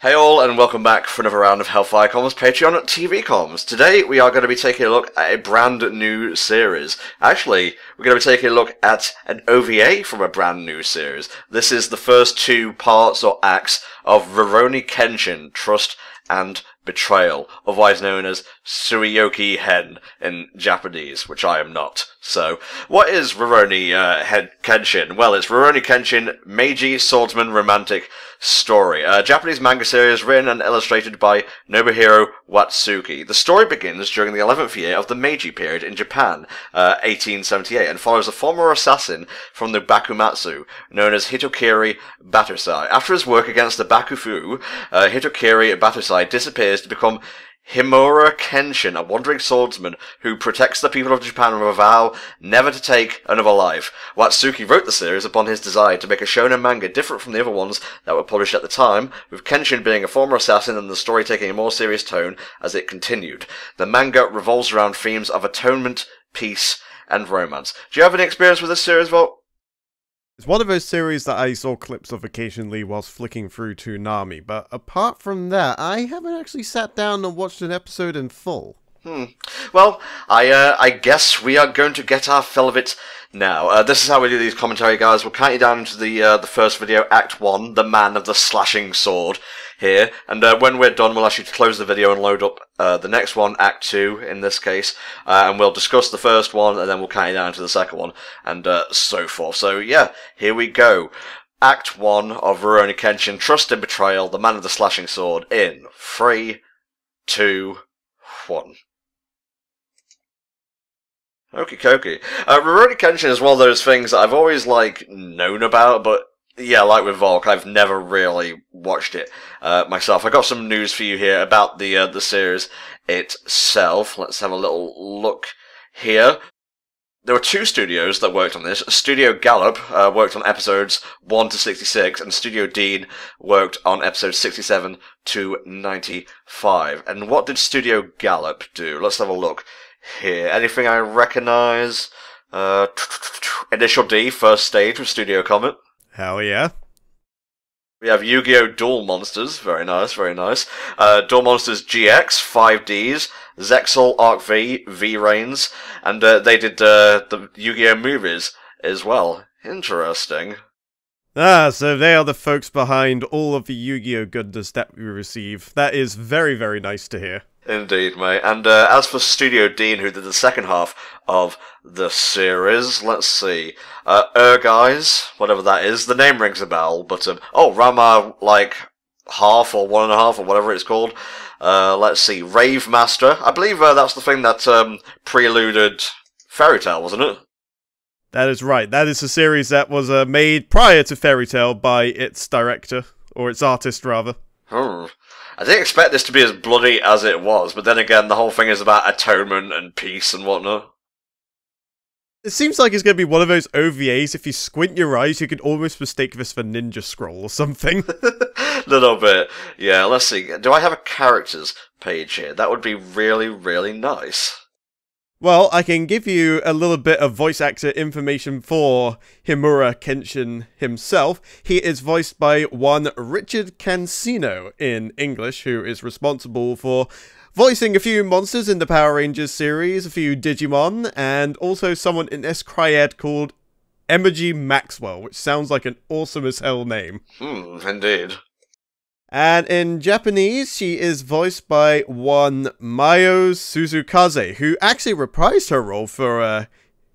Hey all, and welcome back for another round of HellfireComms Patreon TV comms. Today we are going to be taking a look at a brand new series. Actually, we're going to be taking a look at an OVA from a brand new series. This is the first two parts or acts of Ruroni Kenshin, Trust and Betrayal, otherwise known as Tsuyoki Hen in Japanese, which I am not. So, what is Ruroni Kenshin? Well, it's Ruroni Kenshin Meiji Swordsman Romantic Story, a Japanese manga series written and illustrated by Nobuhiro Watsuki. The story begins during the 11th year of the Meiji period in Japan, 1878, and follows a former assassin from the Bakumatsu, known as Hitokiri Batusai. After his work against the Bakufu, Hitokiri Batusai disappears to become Himura Kenshin, a wandering swordsman who protects the people of Japan with a vow never to take another life. Watsuki wrote the series upon his desire to make a shonen manga different from the other ones that were published at the time, with Kenshin being a former assassin and the story taking a more serious tone as it continued. The manga revolves around themes of atonement, peace, and romance. Do you have any experience with this series, Volt? It's one of those series that I saw clips of occasionally whilst flicking through Toonami, but apart from that, I haven't actually sat down and watched an episode in full. Well, I guess we are going to get our fill of it now. This is how we do these commentary, guys. We'll count you down to the first video, Act 1, The Man of the Slashing Sword, here. And when we're done, we'll ask you to close the video and load up the next one, Act 2, in this case. And we'll discuss the first one, and then we'll count you down to the second one, and so forth. So, yeah, here we go. Act 1 of Ruroni Kenshin, Trust and Betrayal, The Man of the Slashing Sword, in 3, 2, 1. Okie dokie. Ruroni Kenshin is one of those things that I've always, known about, but yeah, like with Volk, I've never really watched it myself. I got some news for you here about the series itself. Let's have a little look here. There were two studios that worked on this. Studio Gallop worked on episodes 1 to 66, and Studio Dean worked on episodes 67 to 95. And what did Studio Gallop do? Let's have a look here. Anything I recognise? Initial D, first stage with Studio Comet. Hell yeah. We have Yu-Gi-Oh! Duel Monsters. Very nice, very nice. Duel Monsters GX, 5Ds. Zexal Arc V, V-Rains. And they did the Yu-Gi-Oh! Movies as well. Interesting. Ah, so they are the folks behind all of the Yu-Gi-Oh! Goodness that we receive. That is very, very nice to hear. Indeed, mate. And as for Studio Dean, who did the second half of the series, let's see. Guys, whatever that is. The name rings a bell, but, Rama, half or 1.5 or whatever it's called. Let's see. Rave Master. I believe that's the thing that preluded Fairy Tail, wasn't it? That is right. That is a series that was made prior to Fairy Tail by its director, or its artist, rather. I didn't expect this to be as bloody as it was, but then again, the whole thing is about atonement and peace and whatnot. It seems like it's going to be one of those OVAs, if you squint your eyes, you could almost mistake this for Ninja Scroll or something. Little bit. Yeah, let's see. Do I have a characters page here? That would be really, really nice. Well, I can give you a little bit of voice actor information for Himura Kenshin himself. He is voiced by one Richard Cancino in English, who is responsible for voicing a few monsters in the Power Rangers series, a few Digimon, and also someone in S-Cryad called Emoji Maxwell, which sounds like an awesome as hell name. Indeed. And in Japanese, she is voiced by one Mayo Suzukaze, who actually reprised her role for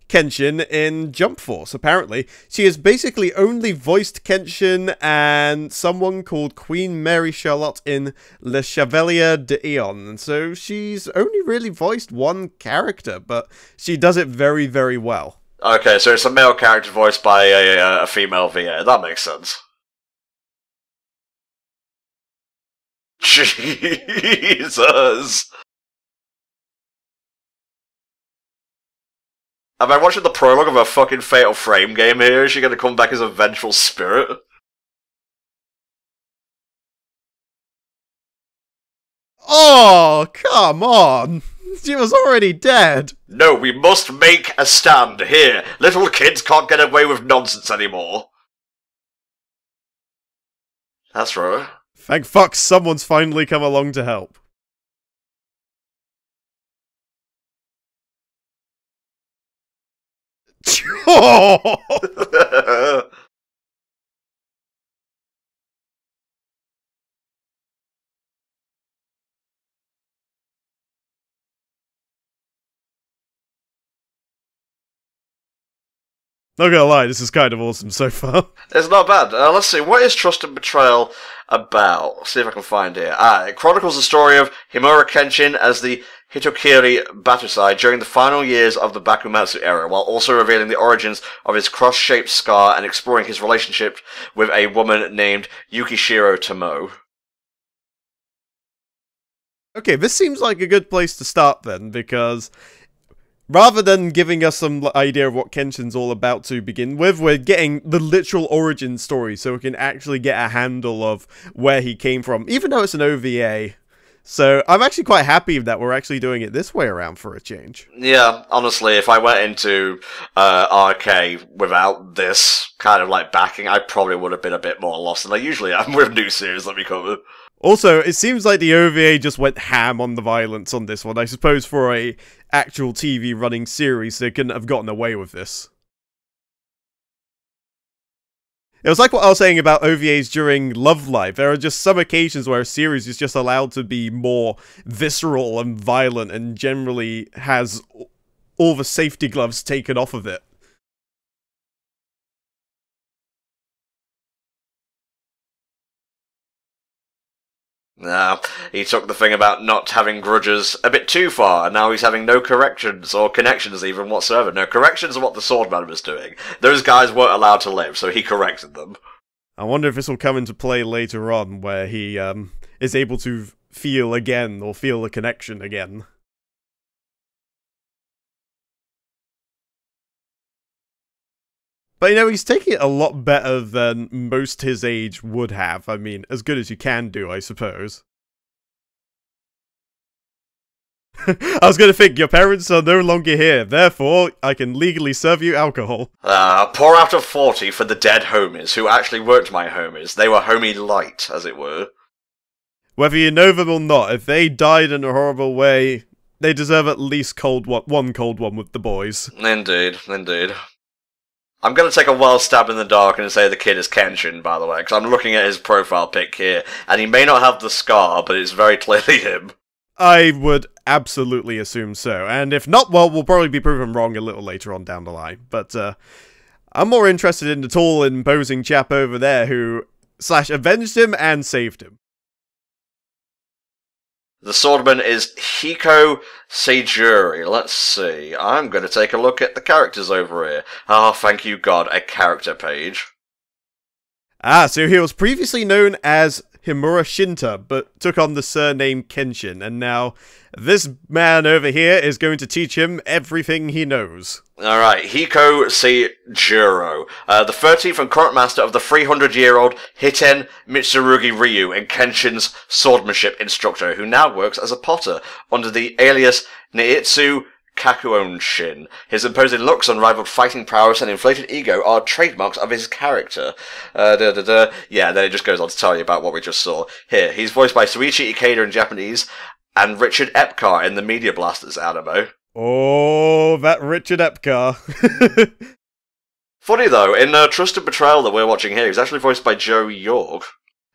Kenshin in Jump Force, apparently. She has basically only voiced Kenshin and someone called Queen Mary Charlotte in Le Chevalier d'Eon, and so she's only really voiced one character, but she does it very, very well. Okay, so it's a male character voiced by a female VA. That makes sense. Jesus! Am I watching the prologue of a fucking Fatal Frame game here? Is she gonna come back as a vengeful spirit? Oh, come on! She was already dead! No, we must make a stand here. Little kids can't get away with nonsense anymore. That's right. Thank fuck someone's finally come along to help. Not gonna lie, this is kind of awesome so far. It's not bad. Let's see, what is Trust and Betrayal about? Let's see if I can find it. It chronicles the story of Ruroni Kenshin as the Hitokiri Batusai during the final years of the Bakumatsu era, while also revealing the origins of his cross-shaped scar and exploring his relationship with a woman named Yukishiro Tomo. Okay, this seems like a good place to start then, because rather than giving us some idea of what Kenshin's all about to begin with, we're getting the literal origin story, so we can actually get a handle of where he came from, even though it's an OVA. So I'm actually quite happy that we're actually doing it this way around for a change. Yeah, honestly, if I went into RK without this kind of like backing, I probably would have been a bit more lost than I usually am with new series that we cover. Also, it seems like the OVA just went ham on the violence on this one. I suppose for a actual TV running series, they couldn't have gotten away with this. It was like what I was saying about OVAs during Love Live. There are just some occasions where a series is just allowed to be more visceral and violent and generally has all the safety gloves taken off of it. Nah, he took the thing about not having grudges a bit too far, and now he's having no corrections or connections even whatsoever. No, corrections are what the Swordman was doing. Those guys weren't allowed to live, so he corrected them. I wonder if this will come into play later on, where he is able to feel again, or feel a connection again. But, you know, he's taking it a lot better than most his age would have. I mean, as good as you can do, I suppose. I was going to think, your parents are no longer here, therefore, I can legally serve you alcohol. Pour out of 40 for the dead homies, who actually weren't my homies. They were homie light, as it were. Whether you know them or not, if they died in a horrible way, they deserve at least one cold one with the boys. Indeed, indeed. I'm going to take a wild stab in the dark and say the kid is Kenshin, by the way, because I'm looking at his profile pic here, and he may not have the scar, but it's very clearly him. I would absolutely assume so, and if not, well, we'll probably be proven wrong a little later on down the line. But I'm more interested in the tall, imposing chap over there who / avenged him and saved him. The swordman is Hiko Seijuri. Let's see. I'm going to take a look at the characters over here. Ah, thank you God, a character page. Ah, so he was previously known as Himura Shinta, but took on the surname Kenshin, and now this man over here is going to teach him everything he knows. Alright, Hiko Seijuro, the 13th and current master of the 300-year-old Hiten Mitsurugi Ryu and Kenshin's swordsmanship instructor, who now works as a potter under the alias Neitsu Kakuonshin. His imposing looks, unrivaled fighting prowess, and inflated ego are trademarks of his character. Yeah, then it just goes on to tell you about what we just saw. Here, he's voiced by Suichi Ikeda in Japanese, and Richard Epcar in the Media Blasters anime. Oh, that Richard Epcar. Funny though, in Trust and Betrayal that we're watching here, he's actually voiced by Joe York.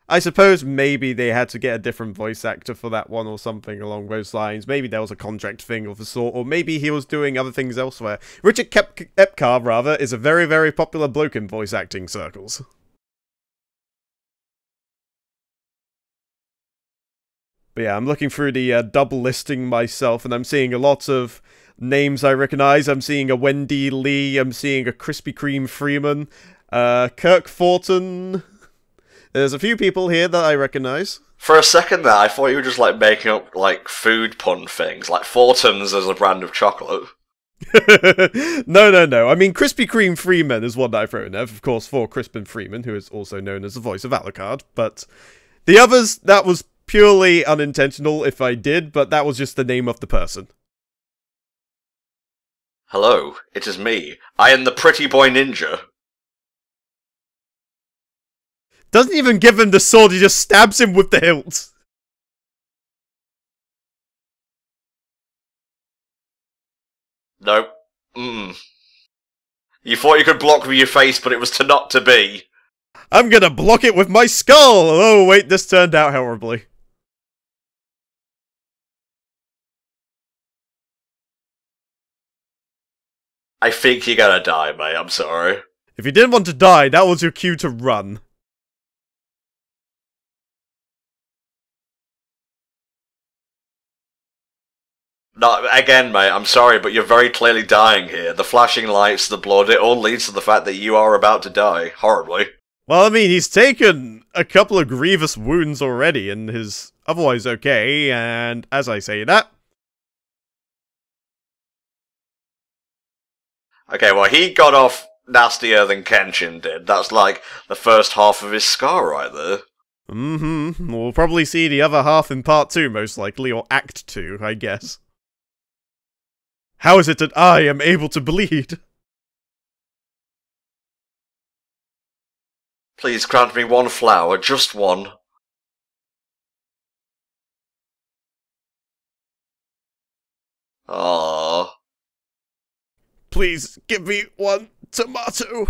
I suppose maybe they had to get a different voice actor for that one or something along those lines. Maybe there was a contract thing of the sort, or maybe he was doing other things elsewhere. Richard Epcar, rather, is a very, very popular bloke in voice acting circles. But yeah, I'm looking through the double listing myself, and I'm seeing a lot of names I recognize. I'm seeing a Wendy Lee, I'm seeing a Krispy Kreme Freeman, Kirk Thornton. There's a few people here that I recognize. For a second there, I thought you were just like making up like food pun things, like Fortums as a brand of chocolate. No. I mean, Krispy Kreme Freeman is one that I've thrown in there, of course, for Crispin Freeman, who is also known as the voice of Alucard. But the others, that was purely unintentional if I did, but that was just the name of the person. Hello, it is me. I am the pretty boy ninja. Doesn't even give him the sword, he just stabs him with the hilt. Nope. You thought you could block with your face, but it was not to be. I'm gonna block it with my skull! Oh wait, this turned out horribly. I think you're gonna die, mate, I'm sorry. If you didn't want to die, that was your cue to run. No, again, mate, I'm sorry, but you're very clearly dying here. The flashing lights, the blood, it all leads to the fact that you are about to die. Horribly. Well, I mean, he's taken a couple of grievous wounds already and is otherwise okay, and as I say that... Okay, well, he got off nastier than Kenshin did. That's like the first half of his scar right there. We'll probably see the other half in part 2, most likely, or act 2, I guess. How is it that I am able to bleed? Please grant me one flower, just one. Aww. Please give me one tomato.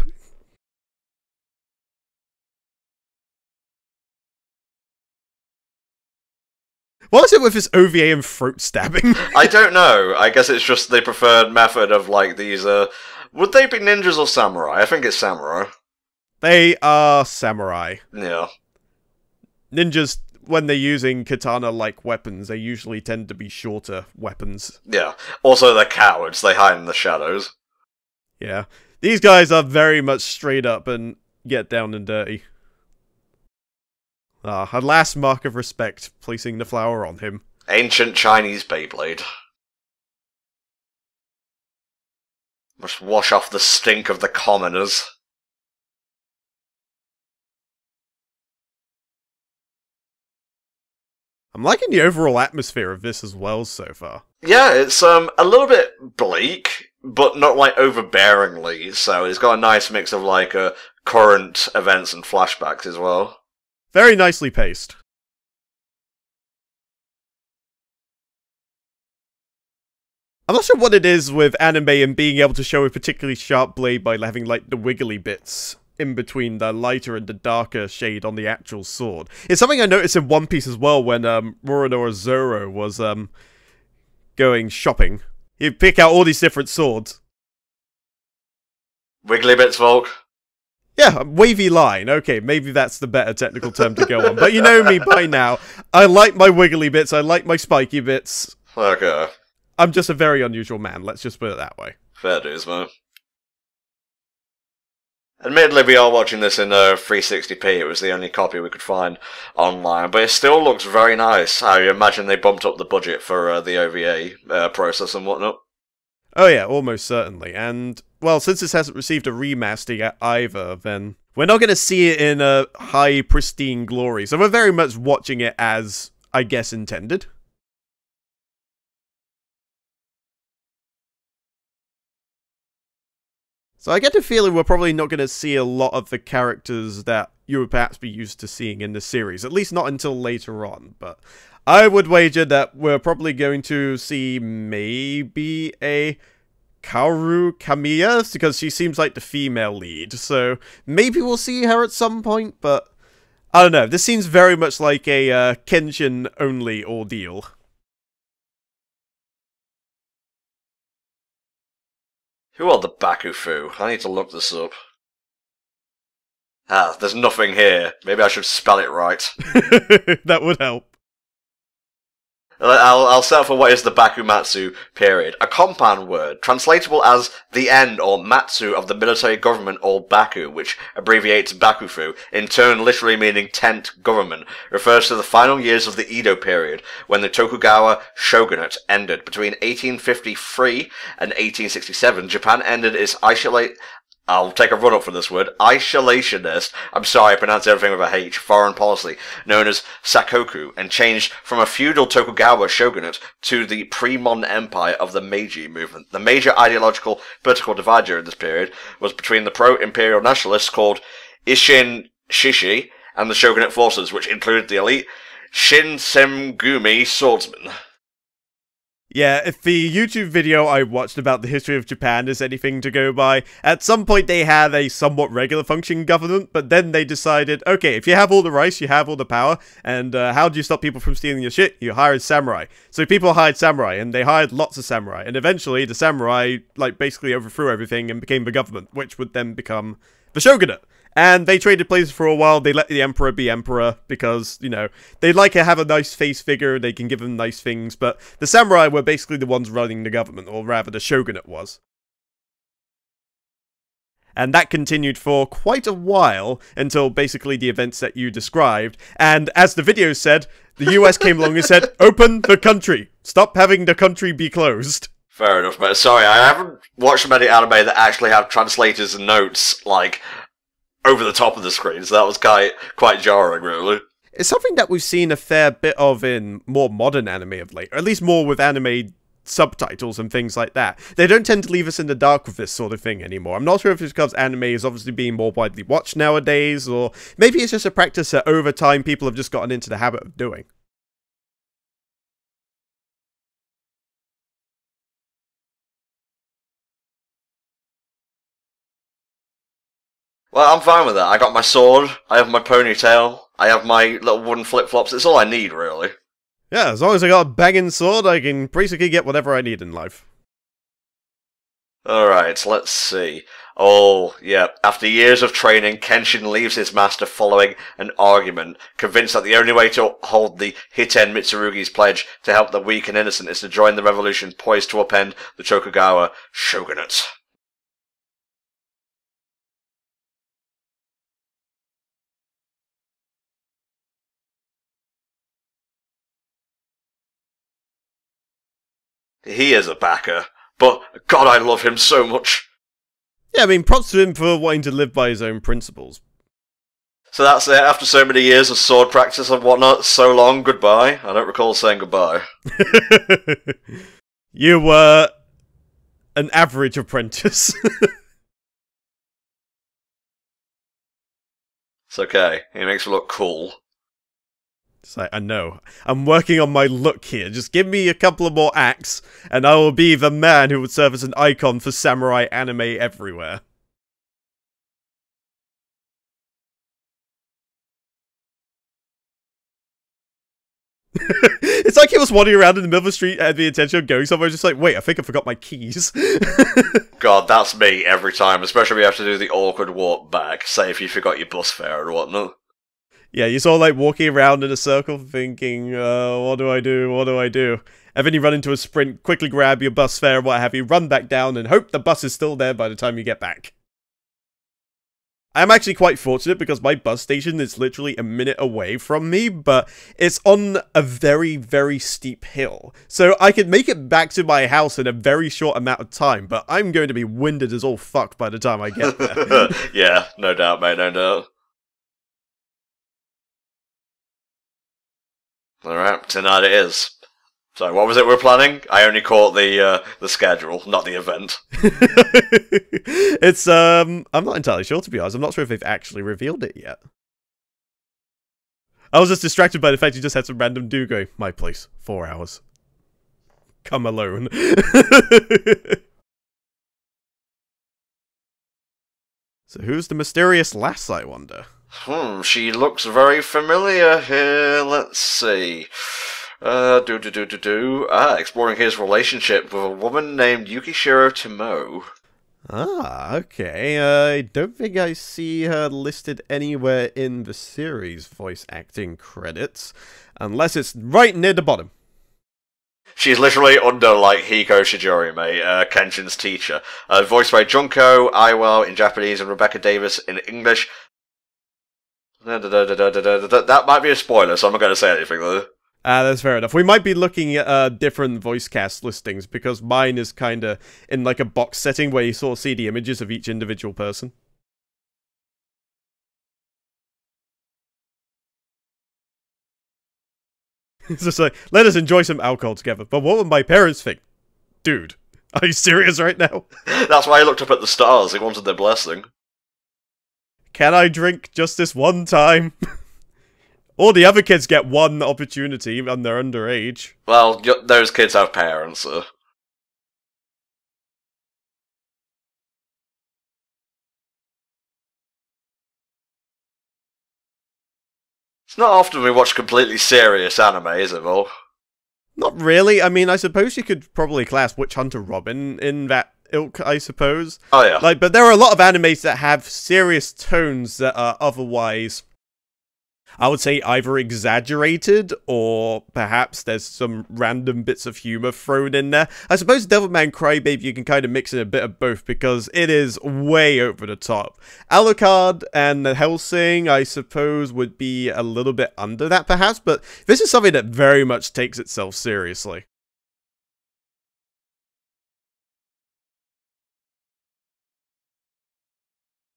What is it with this OVA and throat stabbing? I don't know. I guess it's just the preferred method of, like, these, would they be ninjas or samurai? I think it's samurai. They are samurai. Yeah. Ninjas, when they're using katana-like weapons, they usually tend to be shorter weapons. Yeah. Also, they're cowards. They hide in the shadows. Yeah. These guys are very much straight up and get down and dirty. A last mark of respect, placing the flower on him. Ancient Chinese Beyblade. Must wash off the stink of the commoners. I'm liking the overall atmosphere of this as well so far. Yeah, it's a little bit bleak, but not like overbearingly, so it's got a nice mix of like current events and flashbacks as well. Very nicely paced. I'm not sure what it is with anime and being able to show a particularly sharp blade by having like the wiggly bits in between the lighter and the darker shade on the actual sword. It's something I noticed in One Piece as well when Ruroni Zoro was going shopping. He'd pick out all these different swords. Wiggly bits, Volk. Yeah, wavy line. Okay, maybe that's the better technical term to go on. But you know me by now. I like my wiggly bits. I like my spiky bits. Okay. I'm just a very unusual man. Let's just put it that way. Fair dues, man. Admittedly, we are watching this in 360p. It was the only copy we could find online, but it still looks very nice. I imagine they bumped up the budget for the OVA process and whatnot. Oh yeah, almost certainly. And, well, since this hasn't received a remaster either, then we're not going to see it in a high, pristine glory. So we're very much watching it as, I guess, intended. So I get the feeling we're probably not going to see a lot of the characters that you would perhaps be used to seeing in the series, at least not until later on, but I would wager that we're probably going to see maybe a Kaoru Kamiya, because she seems like the female lead, so maybe we'll see her at some point, but I don't know, this seems very much like a Kenshin-only ordeal. Who are the Bakufu? I need to look this up. Ah, there's nothing here. Maybe I should spell it right. That would help. I'll settle for what is the Bakumatsu period. A compound word, translatable as the end or matsu of the military government or Baku, which abbreviates Bakufu, in turn literally meaning tent government, refers to the final years of the Edo period, when the Tokugawa shogunate ended. Between 1853 and 1867, Japan ended its I'll take a run-up for this word. Isolationist, I'm sorry, I pronounce everything with a H, foreign policy, known as Sakoku, and changed from a feudal Tokugawa shogunate to the pre-modern empire of the Meiji movement. The major ideological political divide during this period was between the pro-imperial nationalists called Isshin Shishi and the shogunate forces, which included the elite Shinsengumi swordsmen. Yeah, if the YouTube video I watched about the history of Japan is anything to go by, at some point they had a somewhat regular functioning government, but then they decided, okay, if you have all the rice, you have all the power, and how do you stop people from stealing your shit? You hire samurai. So people hired samurai, and they hired lots of samurai, and eventually the samurai, like, basically overthrew everything and became the government, which would then become the shogunate. And they traded places for a while. They let the emperor be emperor because, you know, they'd like to have a nice face figure. They can give him nice things. But the samurai were basically the ones running the government, or rather the shogunate was. And that continued for quite a while until basically the events that you described. And as the video said, the US came along and said, open the country. Stop having the country be closed. Fair enough, mate. Sorry, I haven't watched many anime that actually have translators and notes, like, over the top of the screen, so that was quite jarring, really. It's something that we've seen a fair bit of in more modern anime of late, or at least more with anime subtitles and things like that. They don't tend to leave us in the dark with this sort of thing anymore. I'm not sure if it's because anime is obviously being more widely watched nowadays, or maybe it's just a practice that over time people have just gotten into the habit of doing. Well, I'm fine with that. I got my sword, I have my ponytail, I have my little wooden flip-flops. It's all I need, really. Yeah, as long as I got a banging sword, I can basically get whatever I need in life. Alright, let's see. Oh, yeah. After years of training, Kenshin leaves his master following an argument, convinced that the only way to hold the Hiten Mitsurugi's pledge to help the weak and innocent is to join the revolution poised to upend the Tokugawa shogunate. He is a backer, but God, I love him so much. Yeah, I mean, props to him for wanting to live by his own principles. So that's it, after so many years of sword practice and whatnot, so long, goodbye. I don't recall saying goodbye. You were an average apprentice. It's okay, he makes me look cool. It's like, I know. I'm working on my look here. Just give me a couple of more acts, and I will be the man who would serve as an icon for samurai anime everywhere. It's like he was wandering around in the middle of the street and the intention of going somewhere, just like, wait, I think I forgot my keys. God, that's me every time, especially when you have to do the awkward walk back, say if you forgot your bus fare or whatnot. Yeah, you're sort of like walking around in a circle thinking, what do I do, what do I do? And then you run into a sprint, quickly grab your bus fare, what have you, run back down and hope the bus is still there by the time you get back. I'm actually quite fortunate because my bus station is literally a minute away from me, but it's on a very, very steep hill. So I can make it back to my house in a very short amount of time, but I'm going to be winded as all fuck by the time I get there. Yeah, no doubt, mate, no doubt. Alright, tonight it is. So, what was it we're planning? I only caught the schedule, not the event. It's, I'm not entirely sure, to be honest. I'm not sure if they've actually revealed it yet. I was just distracted by the fact you just had some random dude going, my place, 4 hours. Come alone. So who's the mysterious lass, I wonder? She looks very familiar here. Let's see. Exploring his relationship with a woman named Yukishiro Tomo. Ah, okay. I don't think I see her listed anywhere in the series voice acting credits, unless it's right near the bottom. She's literally under, like, Hiko Shijori, mate, Kenshin's teacher. Voiced by Junko Iwao in Japanese and Rebecca Davis in English. That might be a spoiler, so I'm not going to say anything, though. That's fair enough. We might be looking at different voice cast listings, because mine is kind of in like a box setting where you sort of see the images of each individual person. It's just like, let us enjoy some alcohol together. But what would my parents think? Dude, are you serious right now? That's why he looked up at the stars. He wanted their blessing. Can I drink just this one time? All the other kids get one opportunity and they're underage. Well, those kids have parents, so... It's not often we watch completely serious anime, is it, Vol? Not really. I mean, I suppose you could probably class Witch Hunter Robin in that ilk, I suppose. Oh, yeah. Like, but there are a lot of animes that have serious tones that are otherwise, I would say, either exaggerated or perhaps there's some random bits of humor thrown in there. I suppose Devilman Crybaby, you can kind of mix in a bit of both because it is way over the top. Alucard and the Hellsing, I suppose, would be a little bit under that perhaps, but this is something that very much takes itself seriously.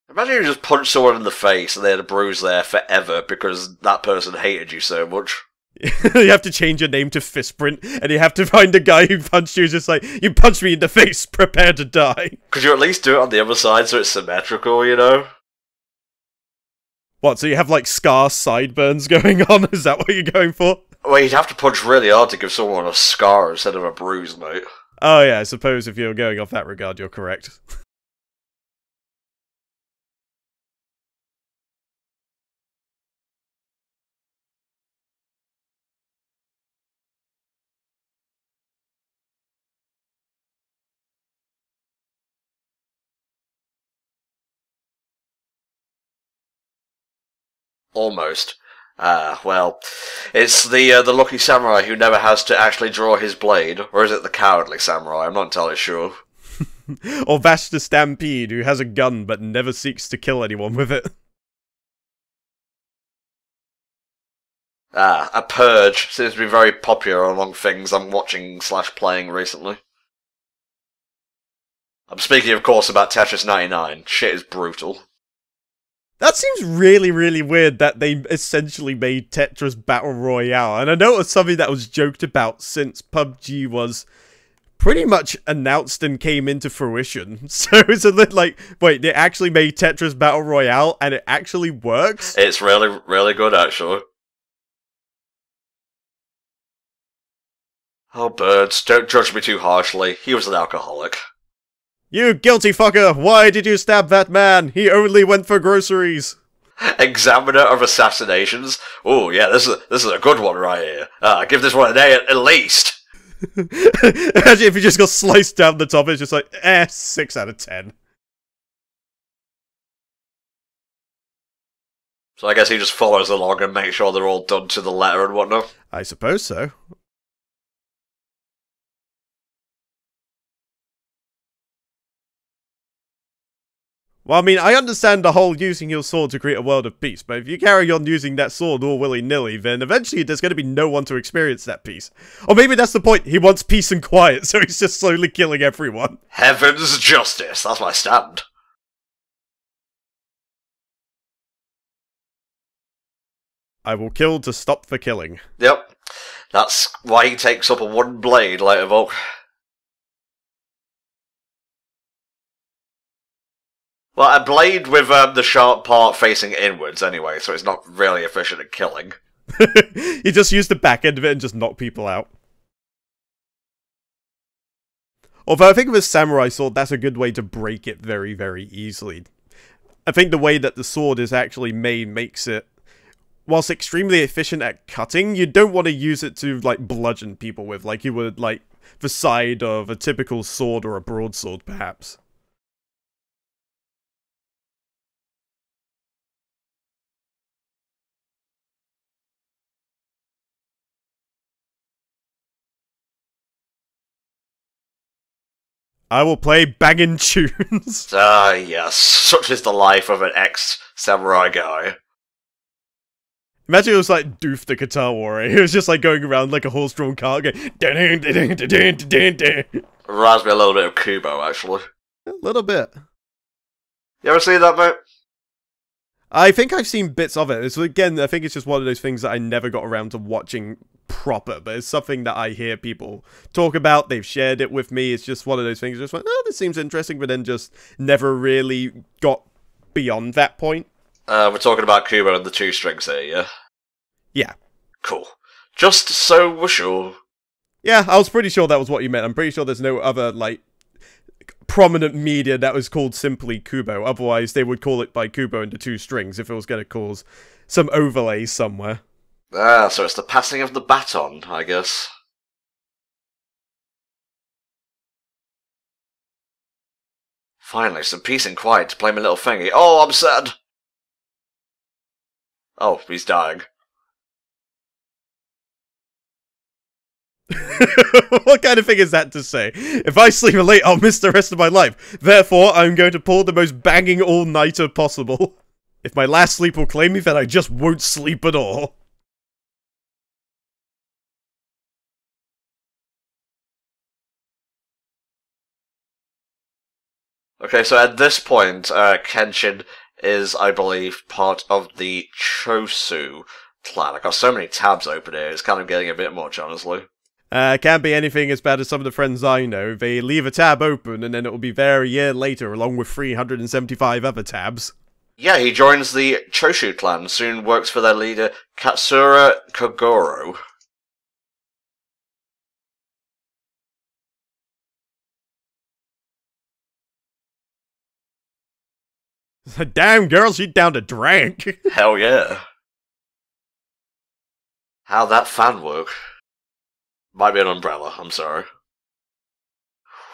Imagine you just punch someone in the face and they had a bruise there forever because that person hated you so much. You have to change your name to Fistprint, and you have to find a guy who punched you just like, you punched me in the face, prepare to die. Could you at least do it on the other side so it's symmetrical, you know? What, so you have like scar sideburns going on? Is that what you're going for? Well, you'd have to punch really hard to give someone a scar instead of a bruise, mate. Oh yeah, I suppose if you're going off that regard, you're correct. Almost. Well, it's the lucky samurai who never has to actually draw his blade, or is it the cowardly samurai? I'm not entirely sure. Or Vash the Stampede, who has a gun but never seeks to kill anyone with it. A purge seems to be very popular among things I'm watching / playing recently. I'm speaking, of course, about Tetris 99. Shit is brutal. That seems really, really weird that they essentially made Tetris Battle Royale. And I know it was something that was joked about since PUBG was pretty much announced and came into fruition. So it's a little like, wait, they actually made Tetris Battle Royale and it actually works? It's really, really good, actually. Oh, Birds, don't judge me too harshly. He was an alcoholic. You guilty fucker! Why did you stab that man? He only went for groceries. Examiner of Assassinations. Oh, yeah, this is a good one right here. Give this one an A at least. Imagine if you just got sliced down the top, it's just like, 6 out of 10. So I guess he just follows along and makes sure they're all done to the letter and whatnot. I suppose so. Well, I mean, I understand the whole using your sword to create a world of peace, but if you carry on using that sword all willy-nilly, then eventually there's going to be no one to experience that peace. Or maybe that's the point, he wants peace and quiet, so he's just slowly killing everyone. Heaven's justice, that's my stand. I will kill to stop the killing. Yep, that's why he takes up a wooden blade, later, Volk. Well, a blade with the sharp part facing inwards anyway, so it's not really efficient at killing. You just use the back end of it and just knock people out. Although I think with a samurai sword, that's a good way to break it very, very easily. I think the way that the sword is actually made makes it, whilst extremely efficient at cutting, you don't want to use it to, like, bludgeon people with, like you would, like, the side of a typical sword or a broadsword, perhaps. I will play banging tunes. Ah, yes. Such is the life of an ex-samurai guy. Imagine it was like Doof the Guitar Warrior. He was just like going around like a horse-drawn cart going... Reminds me a little bit of Kubo, actually. A little bit. You ever seen that, mate? I think I've seen bits of it. So again, I think it's just one of those things that I never got around to watching proper, but it's something that I hear people talk about. They've shared it with me. It's just one of those things. Just like, oh, this seems interesting, but then just never really got beyond that point. We're talking about Kubo and the two strings here, yeah? Yeah. Cool. Just so we're sure. Yeah, I was pretty sure that was what you meant. I'm pretty sure there's no other, like, prominent media that was called simply Kubo. Otherwise, they would call it by Kubo into 2 strings if it was going to cause some overlays somewhere. Ah, so it's the passing of the baton, I guess. Finally, some peace and quiet to play my little thingy. Oh, I'm sad! Oh, he's dying. What kind of thing is that to say? If I sleep late, I'll miss the rest of my life. Therefore, I'm going to pull the most banging all-nighter possible. If my last sleep will claim me, then I just won't sleep at all. Okay, so at this point, Kenshin is, I believe, part of the Chosu clan. I've got so many tabs open here, it's kind of getting a bit much, honestly. Can't be anything as bad as some of the friends I know. They leave a tab open, and then it will be there a year later, along with 375 other tabs. Yeah, he joins the Choshu clan, soon works for their leader, Katsura Kogoro. Damn, girl, she down to drink. Hell yeah. How'd that fan work? Might be an umbrella, I'm sorry.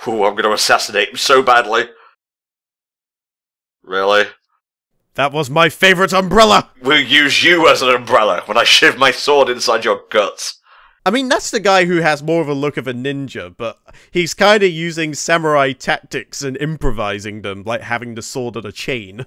Ooh, I'm gonna assassinate him so badly. Really? That was my favorite umbrella! We'll use you as an umbrella when I shove my sword inside your guts. I mean, that's the guy who has more of a look of a ninja, but he's kinda using samurai tactics and improvising them, like having the sword on a chain.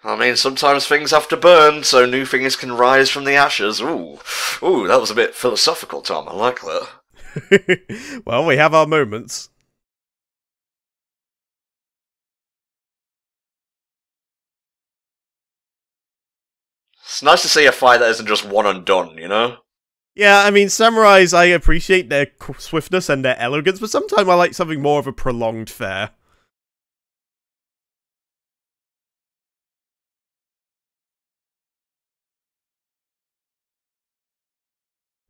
I mean, sometimes things have to burn, so new things can rise from the ashes. Ooh, that was a bit philosophical, Tom. I like that. Well, we have our moments. It's nice to see a fight that isn't just one and done, you know? Yeah, I mean, samurais, I appreciate their swiftness and their elegance, but sometimes I like something more of a prolonged fare.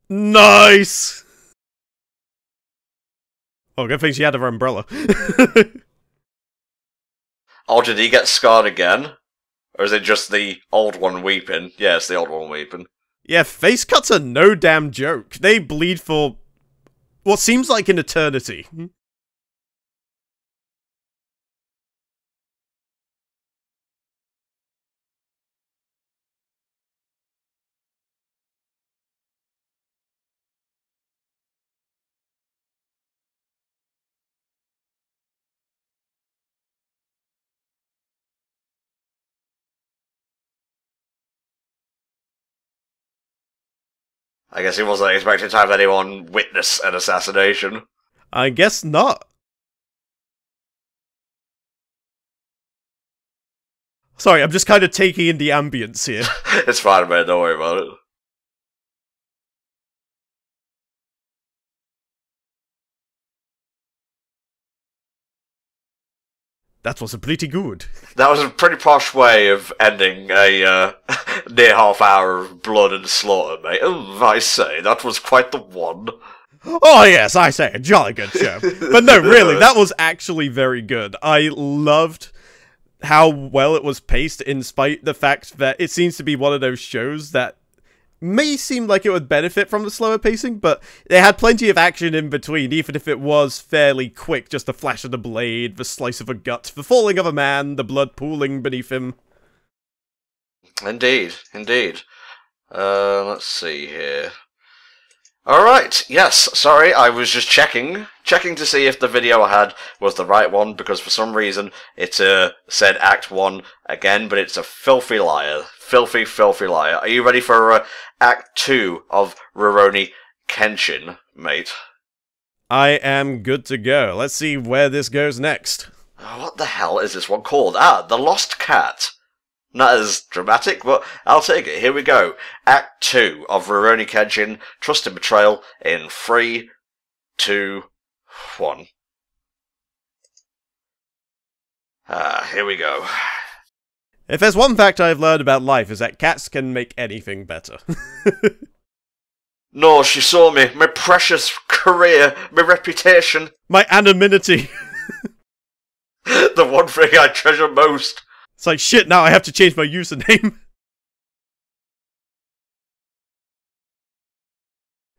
Nice! Oh, good thing she had her umbrella. Oh, did he get scarred again? Or is it just the old one weeping? Yeah, it's the old one weeping. Yeah, face cuts are no damn joke. They bleed for what seems like an eternity. I guess he wasn't expecting to have anyone witness an assassination. I guess not. Sorry, I'm just kind of taking in the ambience here. It's fine, man. Don't worry about it. That was pretty good. That was a pretty posh way of ending a near half hour of blood and slaughter, mate. Oh, I say, that was quite the one. Oh yes, I say, a jolly good show. But no, really, that was actually very good. I loved how well it was paced, in spite the fact that it seems to be one of those shows that may seem like it would benefit from the slower pacing, but they had plenty of action in between, even if it was fairly quick. Just the flash of the blade, the slice of a gut, the falling of a man, the blood pooling beneath him. Indeed, indeed. Let's see here. Alright, yes, sorry, I was just checking to see if the video I had was the right one, because for some reason it said Act 1 again, but it's a filthy liar. Filthy, filthy liar. Are you ready for Act 2 of Ruroni Kenshin, mate? I am good to go. Let's see where this goes next. Oh, what the hell is this one called? Ah, The Lost Cat. Not as dramatic, but I'll take it. Here we go. Act 2 of Ruroni Kenshin, Trust and Betrayal, in 3, 2, 1. Here we go. If there's one fact I've learned about life, is that cats can make anything better. No, she saw me. My precious career, my reputation. My anonymity. The one thing I treasure most. It's like, shit, now I have to change my username.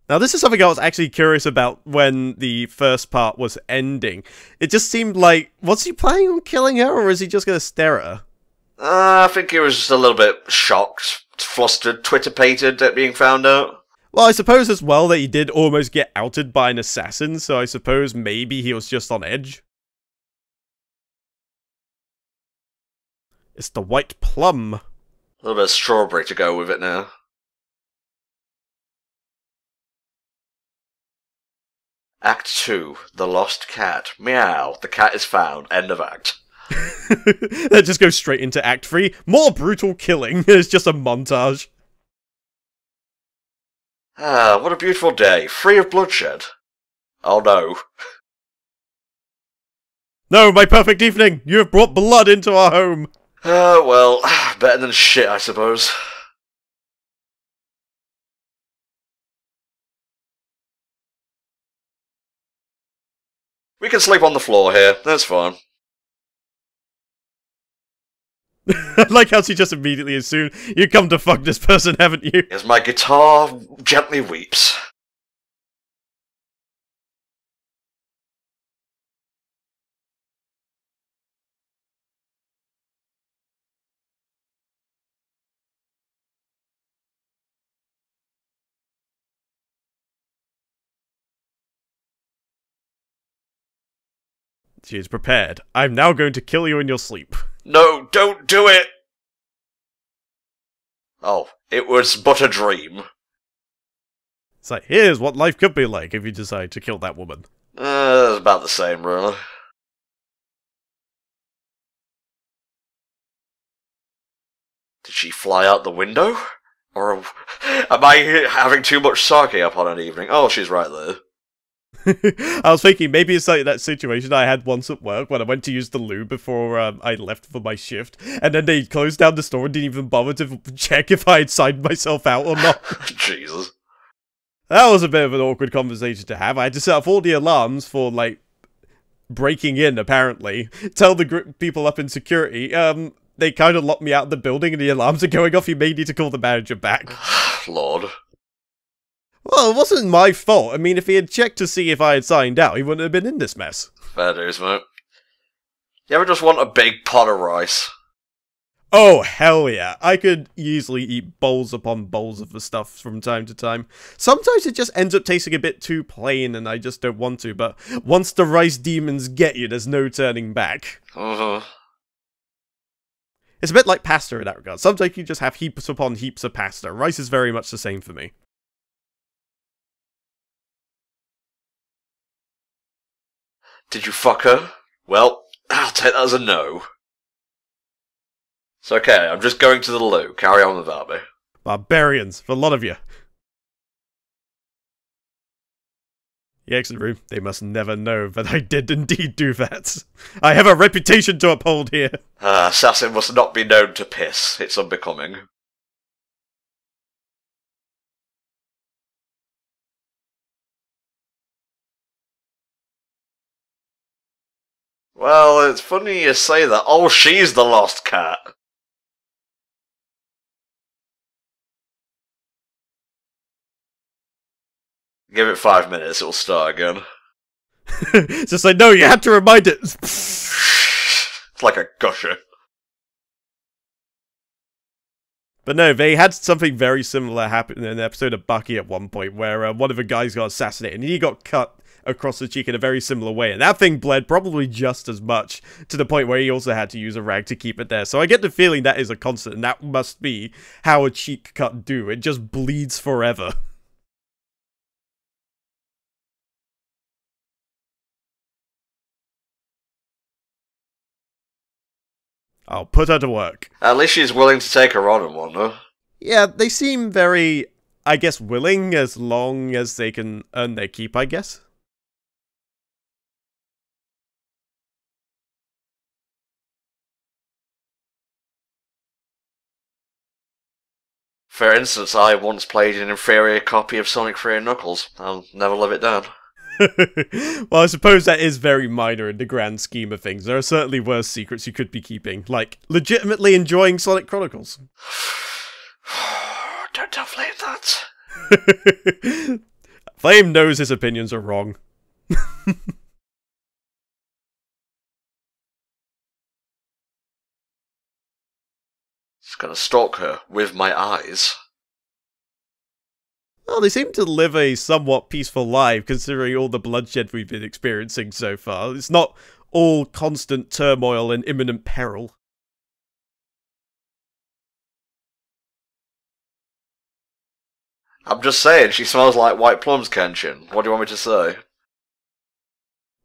Now, this is something I was actually curious about when the first part was ending. It just seemed like, was he planning on killing her, or is he just going to stare at her? I think he was just a little bit shocked, flustered, Twitter-pated at being found out. Well, I suppose as well that he did almost get outed by an assassin, so I suppose maybe he was just on edge. It's the white plum. A little bit of strawberry to go with it now. Act 2, The Lost Cat. Meow, the cat is found. End of act. That just goes straight into Act 3. More brutal killing. It's just a montage. Ah, what a beautiful day. Free of bloodshed. Oh no. No, my perfect evening! You have brought blood into our home! Well, better than shit, I suppose. We can sleep on the floor here, that's fine. I like how she just immediately assumed, you come to fuck this person, haven't you? As my guitar gently weeps. She is prepared. I'm now going to kill you in your sleep. No, don't do it! Oh, it was but a dream. It's like, here's what life could be like if you decide to kill that woman. It's about the same, really. Did she fly out the window? Or am I having too much sake upon an evening? Oh, she's right there. I was thinking maybe it's like that situation I had once at work when I went to use the loo before I left for my shift, and then they closed down the store and didn't even bother to check if I had signed myself out or not. Jesus. That was a bit of an awkward conversation to have. I had to set off all the alarms for, like, breaking in, apparently. Tell the people up in security, they kind of locked me out of the building and the alarms are going off, you may need to call the manager back. Lord. Well, it wasn't my fault. I mean, if he had checked to see if I had signed out, he wouldn't have been in this mess. Fair dues, mate. You ever just want a big pot of rice? Oh, hell yeah. I could easily eat bowls upon bowls of the stuff from time to time. Sometimes it just ends up tasting a bit too plain and I just don't want to, but once the rice demons get you, there's no turning back. It's a bit like pasta in that regard. Sometimes you just have heaps upon heaps of pasta. Rice is very much the same for me. Did you fuck her? Well, I'll take that as a no. It's okay, I'm just going to the loo. Carry on without me. Barbarians, for a lot of you. The exit room, they must never know that I did indeed do that. I have a reputation to uphold here. Assassin must not be known to piss. It's unbecoming. Well, it's funny you say that. Oh, she's the lost cat. Give it 5 minutes, it'll start again. It's just like, no, you have to remind it. It's like a gusher. But no, they had something very similar happen in an episode of Bucky at one point, where one of the guys got assassinated, and he got cut across the cheek in a very similar way, and that thing bled probably just as much, to the point where he also had to use a rag to keep it there. So I get the feeling that is a constant, and that must be how a cheek cut do. It just bleeds forever. I'll put her to work. At least she's willing to take her on and whatnot. Yeah, they seem very, I guess, willing as long as they can earn their keep, I guess. For instance, I once played an inferior copy of Sonic 3 and Knuckles. I'll never live it down. Well, I suppose that is very minor in the grand scheme of things. There are certainly worse secrets you could be keeping, like legitimately enjoying Sonic Chronicles. Don't tell Flame that. Flame knows his opinions are wrong. Just gonna stalk her with my eyes. Well, they seem to live a somewhat peaceful life, considering all the bloodshed we've been experiencing so far. It's not all constant turmoil and imminent peril. I'm just saying, she smells like white plums, Kenshin. What do you want me to say?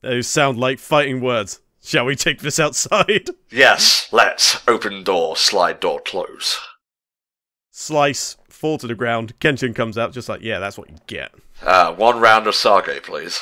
Those sound like fighting words. Shall we take this outside? Yes, let's. Open door, slide door close. Slice, fall to the ground. Kenshin comes out just like, yeah, that's what you get. 1 round of sake, please.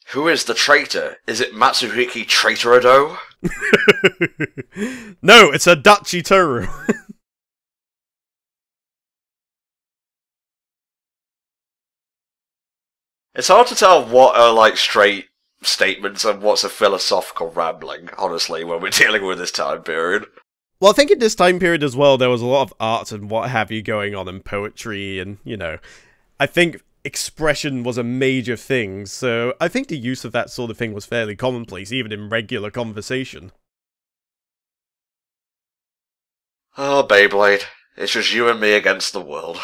Who is the traitor? Is it Matsuhiki Traitorado? No, it's Adachi Toru. It's hard to tell what are, like, straight statements and what's a philosophical rambling, honestly, when we're dealing with this time period. Well, I think in this time period as well, there was a lot of art and what have you going on, and poetry, and, you know, I think expression was a major thing, so I think the use of that sort of thing was fairly commonplace, even in regular conversation. Oh, Beyblade. It's just you and me against the world.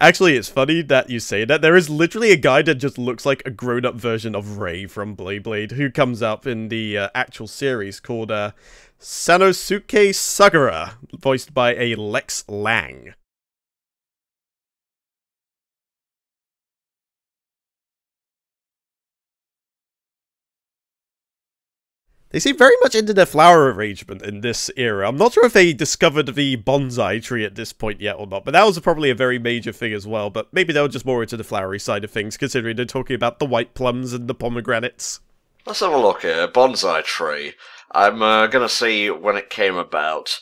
Actually, it's funny that you say that. There is literally a guy that just looks like a grown-up version of Ray from Beyblade, who comes up in the actual series called Sanosuke Sagara, voiced by a Lex Lang. They seem very much into their flower arrangement in this era. I'm not sure if they discovered the bonsai tree at this point yet or not, but that was probably a very major thing as well. But maybe they were just more into the flowery side of things, considering they're talking about the white plums and the pomegranates. Let's have a look here. Bonsai tree. I'm gonna see when it came about.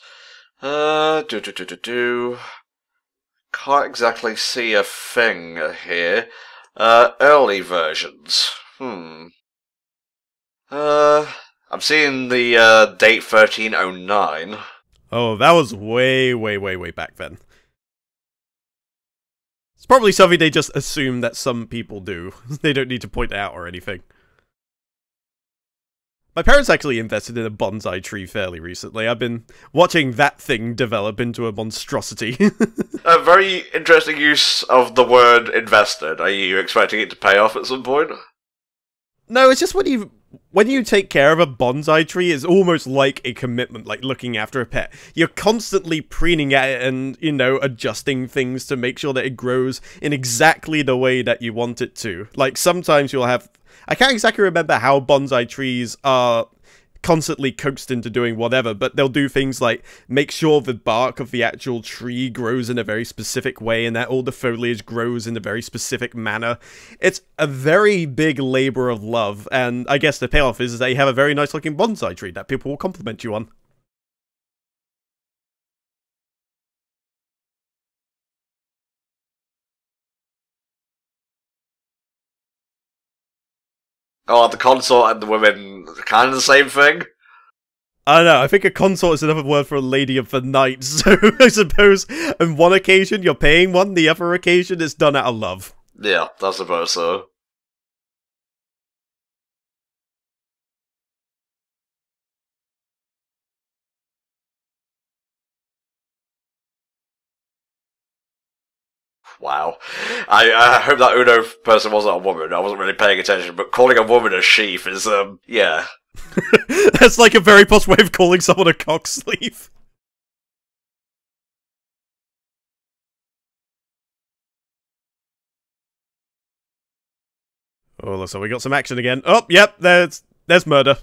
Can't exactly see a thing here. Early versions. I'm seeing the date 1309. Oh, that was way, way, way, way back then. It's probably something they just assume that some people do. They don't need to point it out or anything. My parents actually invested in a bonsai tree fairly recently. I've been watching that thing develop into a monstrosity. A very interesting use of the word invested. Are you expecting it to pay off at some point? No, it's just when you take care of a bonsai tree, it's almost like a commitment, like looking after a pet. You're constantly preening at it and, you know, adjusting things to make sure that it grows in exactly the way that you want it to. Like, sometimes you'll have... I can't exactly remember how bonsai trees are constantly coaxed into doing whatever, but they'll do things like make sure the bark of the actual tree grows in a very specific way and that all the foliage grows in a very specific manner. It's a very big labor of love, and I guess the payoff is that you have a very nice looking bonsai tree that people will compliment you on. Oh, the consort and the women, kind of the same thing? I don't know, I think a consort is another word for a lady of the night, so I suppose on one occasion you're paying one, the other occasion it's done out of love. Yeah, I suppose so. Wow. I hope that Uno person wasn't a woman. I wasn't really paying attention, but calling a woman a sheaf is, yeah. That's like a very posh way of calling someone a cock sleeve. Oh, looks like we got some action again. Oh, yep, there's murder.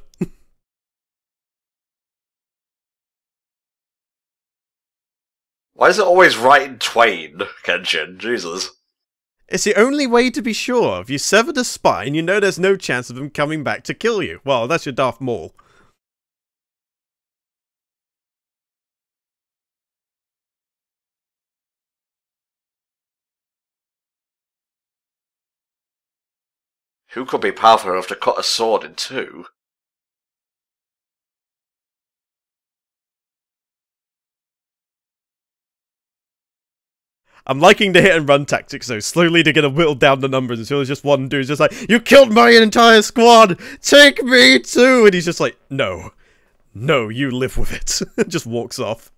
Why is it always right in twain, Kenshin? Jesus. It's the only way to be sure. If you sever the spine, you know there's no chance of them coming back to kill you. Well, that's your Darth Maul. Who could be powerful enough to cut a sword in two? I'm liking the hit and run tactics though, slowly to get a whittle down the numbers until there's just one dude just like, you killed my entire squad! Take me too! And he's just like, no. No, you live with it. Just walks off.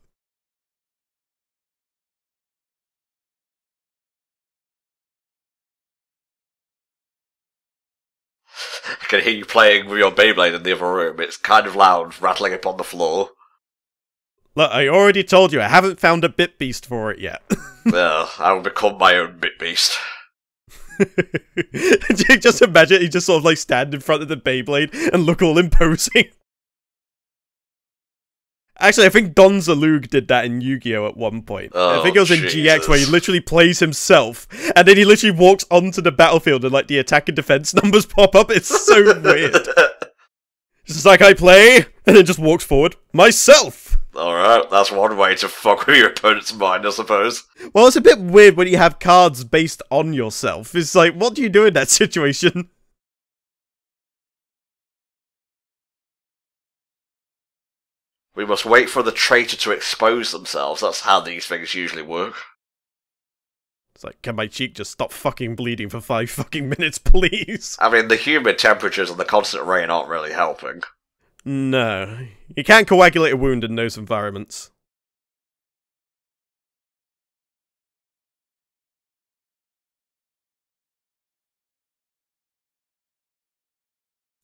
I can hear you playing with your Beyblade in the other room. It's kind of loud, rattling upon the floor. Look, I already told you, I haven't found a bit beast for it yet. Well, I will become my own bit beast. Just imagine he just sort of like stand in front of the Beyblade and look all imposing. Actually, I think Don Zalug did that in Yu-Gi-Oh! At one point. Oh, I think it was in Jesus. GX where he literally plays himself, and then he literally walks onto the battlefield and like the attack and defense numbers pop up. It's so weird. It's just like, I play, and then just walks forward. Myself! Alright, that's one way to fuck with your opponent's mind, I suppose. Well, it's a bit weird when you have cards based on yourself. It's like, what do you do in that situation? We must wait for the traitor to expose themselves. That's how these things usually work. It's like, can my cheek just stop fucking bleeding for 5 fucking minutes, please? I mean, the humid temperatures and the constant rain aren't really helping. No. You can't coagulate a wound in those environments.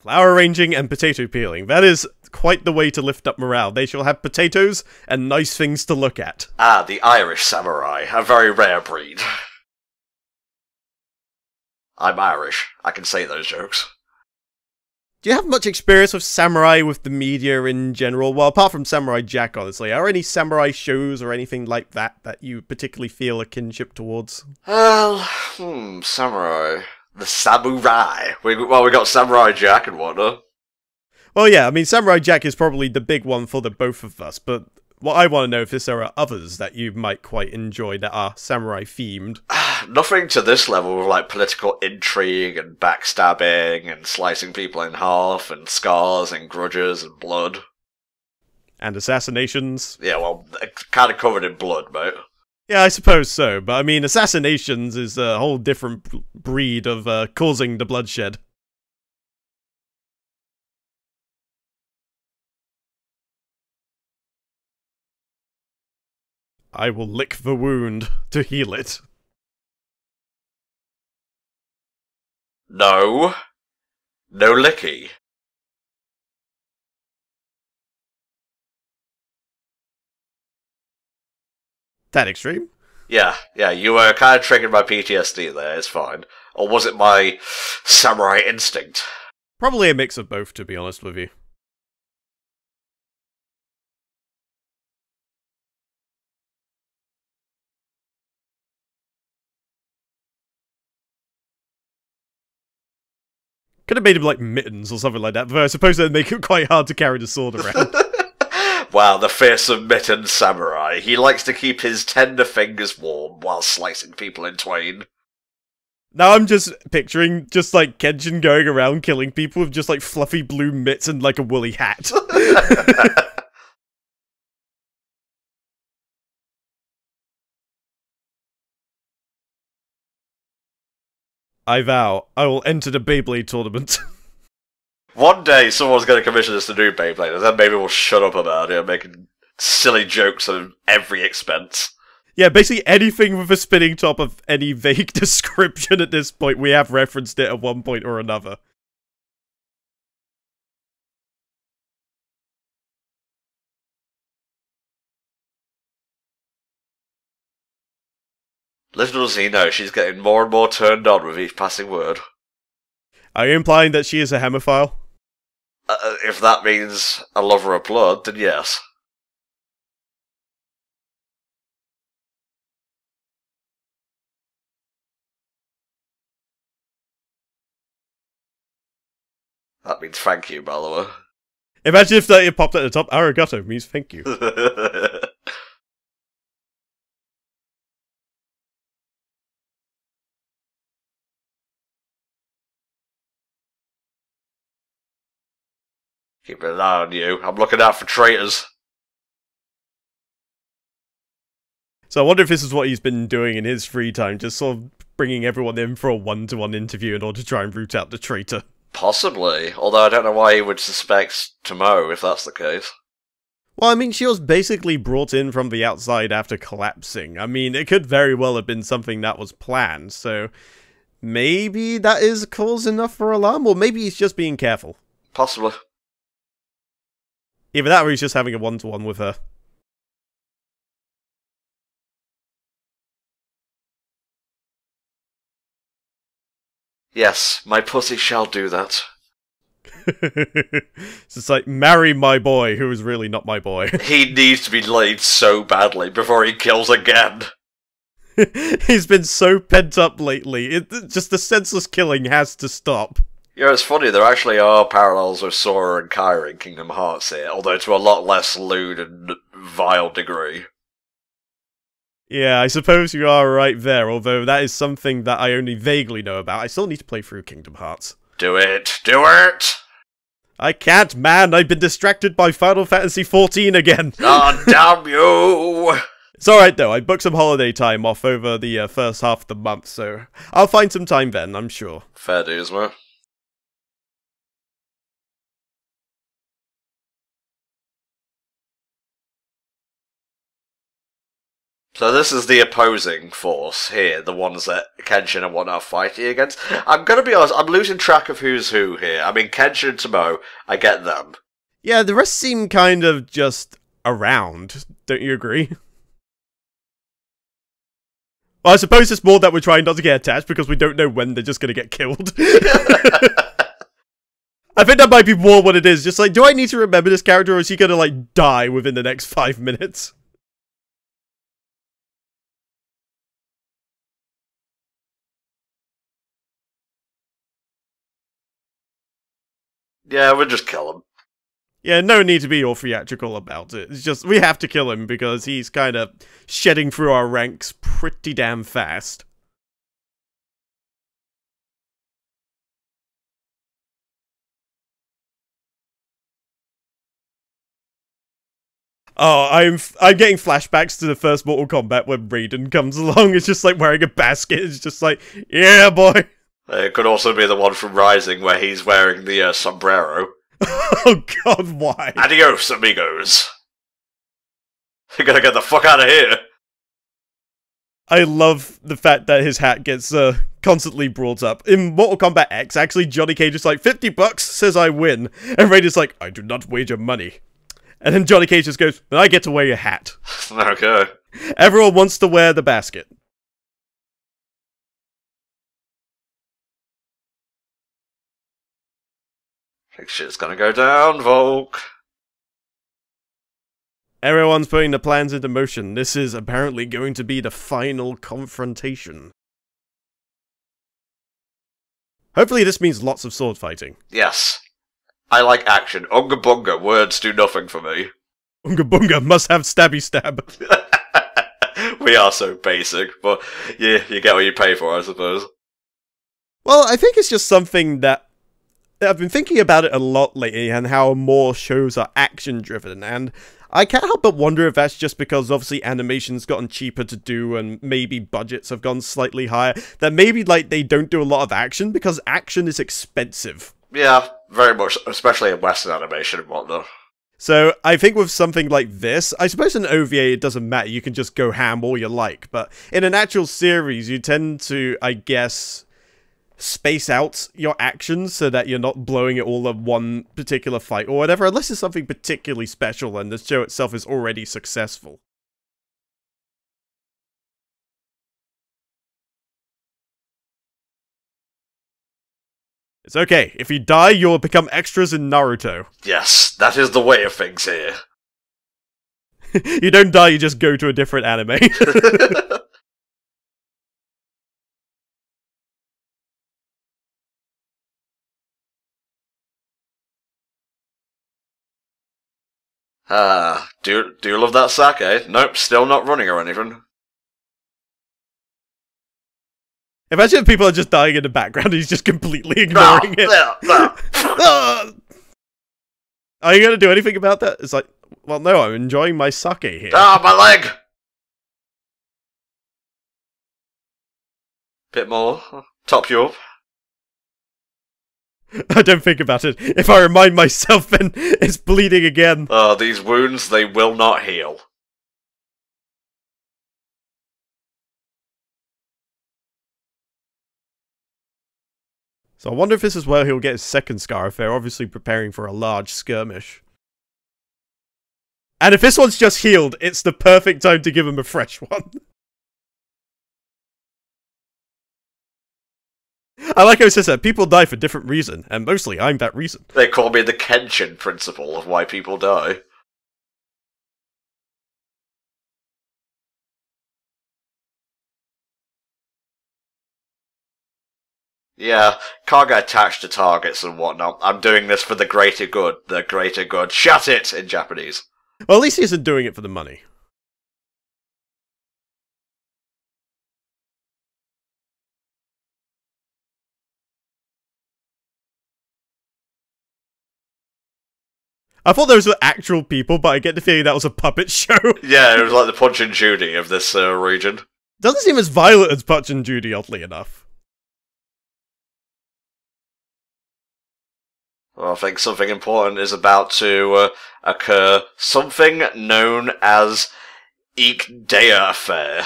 Flower arranging and potato peeling. That is quite the way to lift up morale. They shall have potatoes and nice things to look at. Ah, the Irish samurai. A very rare breed. I'm Irish. I can say those jokes. Do you have much experience with samurai with the media in general? Well, apart from Samurai Jack, honestly. Are any samurai shows or anything like that that you particularly feel a kinship towards? Well, samurai. The samurai. We got Samurai Jack and whatnot. Well, yeah, I mean, Samurai Jack is probably the big one for the both of us, but what I want to know if there are others that you might quite enjoy that are samurai-themed. Nothing to this level with, like, political intrigue and backstabbing and slicing people in half and scars and grudges and blood. And assassinations. Yeah, well, kind of covered in blood, mate. Yeah, I suppose so, but I mean, assassinations is a whole different breed of causing the bloodshed. I will lick the wound to heal it. No. No licky. That extreme? Yeah, you were kind of triggered by PTSD there, it's fine. Or was it my samurai instinct? Probably a mix of both, to be honest with you. Could have made him like mittens or something like that, but I suppose that'd make it quite hard to carry the sword around. Wow, the fearsome mittened samurai. He likes to keep his tender fingers warm while slicing people in twain. Now I'm just picturing just like Kenshin going around killing people with just like fluffy blue mitts and like a woolly hat. I vow, I will enter the Beyblade tournament. One day someone's going to commission us to do Beyblade, and then maybe we'll shut up about it, making silly jokes at every expense. Yeah, basically anything with a spinning top of any vague description at this point, we have referenced it at one point or another. Little does he know, she's getting more and more turned on with each passing word. Are you implying that she is a hemophile? If that means a lover of blood, then yes. That means thank you, by the way. Imagine if it popped at the top, arigato means thank you. Keep an eye on you. I'm looking out for traitors. So I wonder if this is what he's been doing in his free time, just sort of bringing everyone in for a one-to-one interview in order to try and root out the traitor. Possibly, although I don't know why he would suspect Tomo if that's the case. Well, I mean, she was basically brought in from the outside after collapsing. I mean, it could very well have been something that was planned, so maybe that is cause enough for alarm, or maybe he's just being careful. Possibly. Either that or he's just having a one-to-one with her. Yes, my pussy shall do that. It's just like, marry my boy, who is really not my boy. He needs to be laid so badly before he kills again. He's been so pent up lately. Just the senseless killing has to stop. Yeah, it's funny, there actually are parallels with Sora and Kyra in Kingdom Hearts here, although to a lot less lewd and vile degree. Yeah, I suppose you are right there, although that is something that I only vaguely know about. I still need to play through Kingdom Hearts. Do it! Do it! I can't, man! I've been distracted by Final Fantasy XIV again! God damn you! It's alright though, I booked some holiday time off over the first half of the month, so I'll find some time then, I'm sure. Fair dues, man. So this is the opposing force here, the ones that Kenshin and whatnot are fighting against. I'm gonna be honest, I'm losing track of who's who here. I mean, Kenshin and Tomo, I get them. Yeah, the rest seem kind of just around, don't you agree? Well, I suppose it's more that we're trying not to get attached because we don't know when they're just gonna get killed. I think that might be more what it is, just like, do I need to remember this character or is he gonna, like, die within the next 5 minutes? Yeah, we'll just kill him. Yeah, no need to be all theatrical about it. It's just, we have to kill him because he's kind of shedding through our ranks pretty damn fast. Oh, I'm getting flashbacks to the first Mortal Kombat when Raiden comes along. It's just like wearing a basket. It's just like, yeah, boy. It could also be the one from Rising where he's wearing the sombrero. Oh god, why? Adios, amigos. You gotta get the fuck out of here. I love the fact that his hat gets constantly brought up. In Mortal Kombat X, actually, Johnny Cage is like, $50 says I win. And Raiden's like, I do not wager money. And then Johnny Cage just goes, I get to wear your hat. Okay. Everyone wants to wear the basket. Think shit's gonna go down, Volk. Everyone's putting the plans into motion. This is apparently going to be the final confrontation. Hopefully this means lots of sword fighting. Yes. I like action. Unga bunga, words do nothing for me. Unga bunga must have stabby stab. We are so basic, but yeah, you get what you pay for, I suppose. Well, I think it's just something that I've been thinking about it a lot lately and how more shows are action driven, and I can't help but wonder if that's just because obviously animation's gotten cheaper to do and maybe budgets have gone slightly higher, that maybe like they don't do a lot of action because action is expensive. Yeah, very much, especially in Western animation and whatnot. So I think with something like this, I suppose in OVA it doesn't matter, you can just go ham all you like, but in an actual series you tend to, I guess, space out your actions so that you're not blowing it all in one particular fight or whatever, unless it's something particularly special and the show itself is already successful. It's okay. If you die, you'll become extras in Naruto. Yes, that is the way of things here. You don't die, you just go to a different anime. Do you love that sake? Nope, still not running or anything. Imagine if people are just dying in the background and he's just completely ignoring it. Are you going to do anything about that? It's like, well, no, I'm enjoying my sake here. Ah, my leg! Bit more. Top you up. I don't think about it. If I remind myself, then it's bleeding again. These wounds, they will not heal. So I wonder if this is where he'll get his second scar, if they're obviously preparing for a large skirmish. And if this one's just healed, it's the perfect time to give him a fresh one. I like how it says that people die for different reasons, and mostly I'm that reason. They call me the Kenshin principle of why people die. Yeah, can't get attached to targets and whatnot. I'm doing this for the greater good. The greater good. Shut it in Japanese. Well, at least he isn't doing it for the money. I thought those were actual people, but I get the feeling that was a puppet show. Yeah, it was like the Punch and Judy of this region. Doesn't seem as violent as Punch and Judy, oddly enough. Well, I think something important is about to occur. Something known as Ikdea Affair.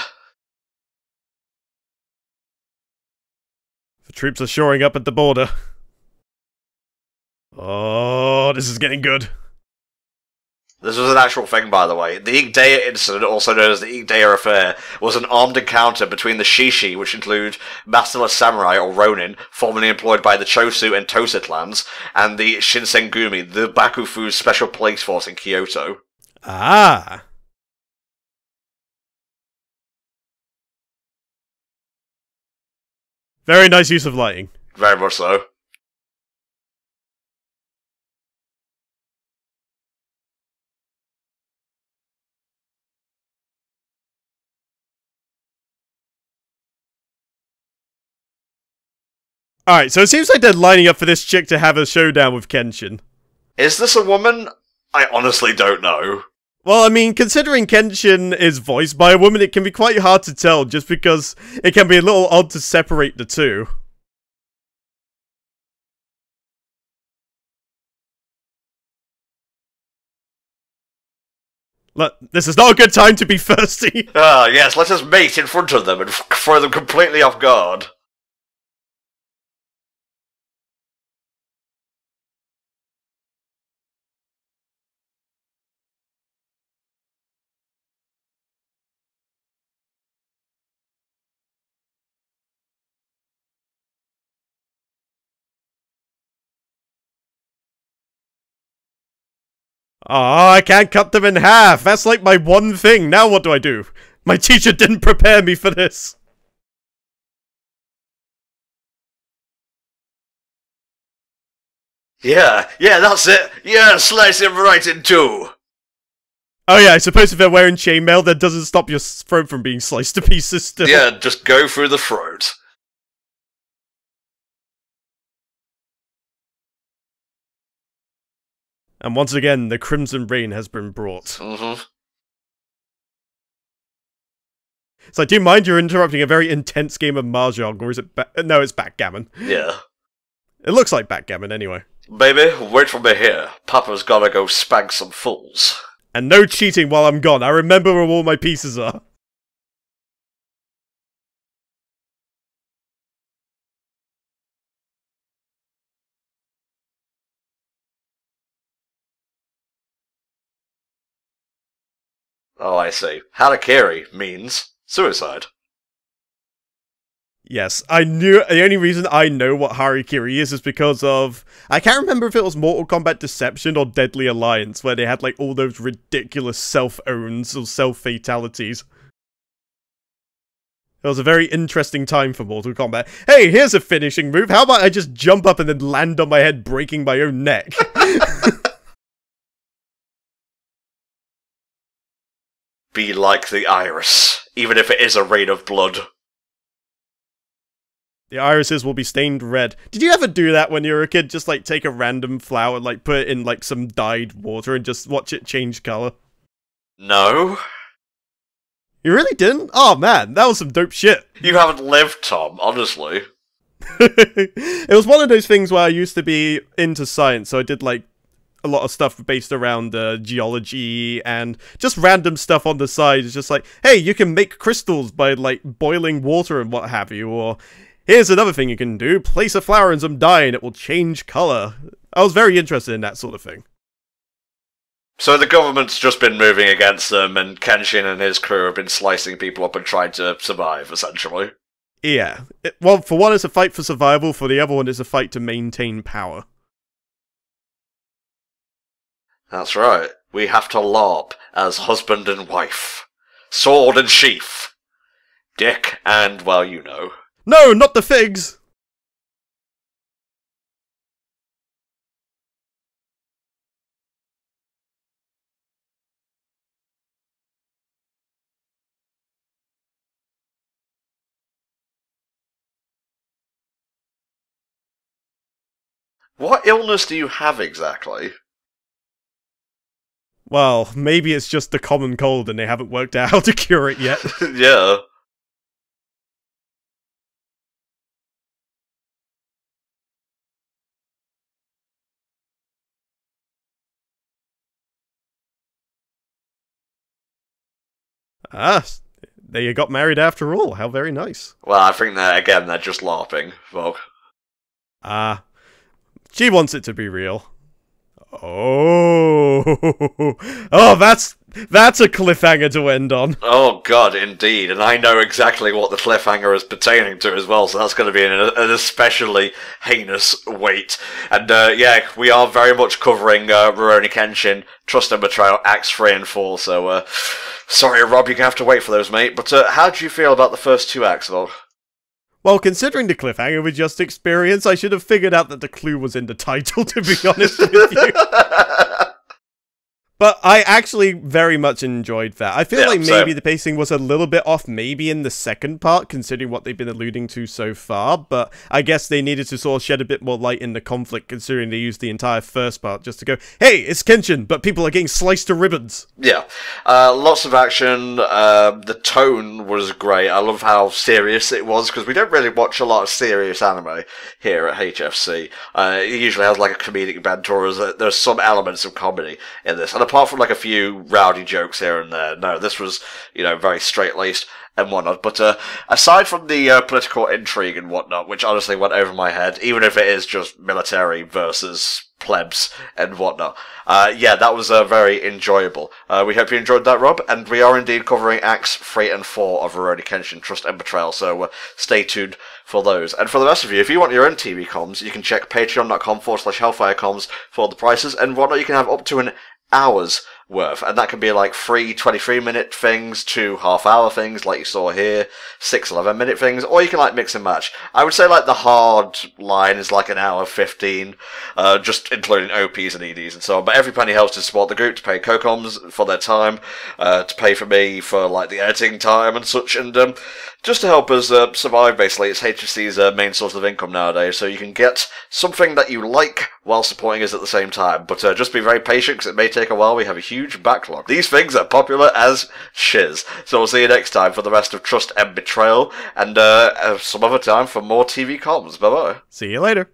The troops are shoring up at the border. Oh, this is getting good. This was an actual thing, by the way. The Ikdea incident, also known as the Ikdea Affair, was an armed encounter between the Shishi, which include masterless samurai, or ronin, formerly employed by the Chosu and Tosa clans, and the Shinsengumi, the Bakufu's special police force in Kyoto. Ah. Very nice use of lighting. Very much so. Alright, so it seems like they're lining up for this chick to have a showdown with Kenshin. Is this a woman? I honestly don't know. Well, I mean, considering Kenshin is voiced by a woman, it can be quite hard to tell, just because it can be a little odd to separate the two. Look, this is not a good time to be thirsty. Ah, yes, let us mate in front of them and throw them completely off guard. Oh, I can't cut them in half. That's like my one thing. Now what do I do? My teacher didn't prepare me for this. Yeah, that's it. Yeah, slice him right in two. Oh yeah, I suppose if they're wearing chainmail, that doesn't stop your throat from being sliced to pieces still. Yeah, just go through the throat. And once again, the Crimson Rain has been brought. Mm-hmm. So I do mind you're interrupting a very intense game of Mahjong, or is it no, it's backgammon. Yeah. It looks like backgammon anyway. Baby, wait for me here. Papa's gotta go spank some fools. And no cheating while I'm gone. I remember where all my pieces are. Oh, I see. Harakiri means suicide. Yes, I knew. The only reason I know what Harikiri is because of... I can't remember if it was Mortal Kombat Deception or Deadly Alliance, where they had, like, all those ridiculous self-owns or self-fatalities. It was a very interesting time for Mortal Kombat. Hey, here's a finishing move. How about I just jump up and then land on my head, breaking my own neck? Be like the iris, even if it is a rain of blood. The irises will be stained red. Did you ever do that when you were a kid? Just, like, take a random flower and, like, put it in, like, some dyed water and just watch it change color? No. You really didn't? Oh, man, that was some dope shit. You haven't lived, Tom, honestly. It was one of those things where I used to be into science, so I did, like, a lot of stuff based around geology and just random stuff on the side. It's just like, hey, you can make crystals by, like, boiling water and what have you, or... Here's another thing you can do, place a flower in some dye and it will change colour. I was very interested in that sort of thing. So the government's just been moving against them, and Kenshin and his crew have been slicing people up and trying to survive, essentially. Yeah. Well, for one it's a fight for survival, for the other one it's a fight to maintain power. That's right. We have to LARP as husband and wife. Sword and sheath. Dick and, well, you know. No, not the figs! What illness do you have exactly? Well, maybe it's just the common cold and they haven't worked out how to cure it yet. Yeah. Ah, they got married after all. How very nice. Well, I think that, again, they're just LARPing, Vogue. Ah, she wants it to be real. Oh, oh, that's a cliffhanger to end on. Oh god, indeed, and I know exactly what the cliffhanger is pertaining to as well, so that's going to be an especially heinous wait. And yeah, we are very much covering Ruroni Kenshin, Trust and Betrayal, Acts 3 and 4, so sorry Rob, you're going to have to wait for those, mate, but how do you feel about the first two acts, though? Well, considering the cliffhanger we just experienced, I should have figured out that the clue was in the title, to be honest with you. But I actually very much enjoyed that. I feel like maybe the pacing was a little bit off, maybe in the second part, considering what they've been alluding to so far, but I guess they needed to sort of shed a bit more light in the conflict, considering they used the entire first part just to go, hey, it's Kenshin, but people are getting sliced to ribbons. Yeah. Lots of action. The tone was great. I love how serious it was, because we don't really watch a lot of serious anime here at HFC. It usually has like a comedic banter, or there's some elements of comedy in this, and apart from like a few rowdy jokes here and there, no, this was, you know, very straight-laced and whatnot. But aside from the political intrigue and whatnot, which honestly went over my head, even if it is just military versus plebs and whatnot, yeah, that was very enjoyable. We hope you enjoyed that, Rob, and we are indeed covering Acts 3 and 4 of Ruroni Kenshin, Trust and Betrayal, so stay tuned for those. And for the rest of you, if you want your own TV comms, you can check patreon.com/HellfireComms for the prices and whatnot. You can have up to an hours worth, and that can be like 3 23-minute things, 2 half-hour things like you saw here, 6 11-minute things, or you can like mix and match. I would say like the hard line is like an hour 15, just including OPs and EDs and so on, but every penny helps to support the group, to pay co-coms for their time, to pay for me for like the editing time and such, and just to help us survive basically. It's HFC's main source of income nowadays, so you can get something that you like while supporting us at the same time, but just be very patient because it may take a while. We have a huge backlog. These things are popular as shiz. So we'll see you next time for the rest of Trust and Betrayal, and some other time for more TV comms. Bye bye. See you later.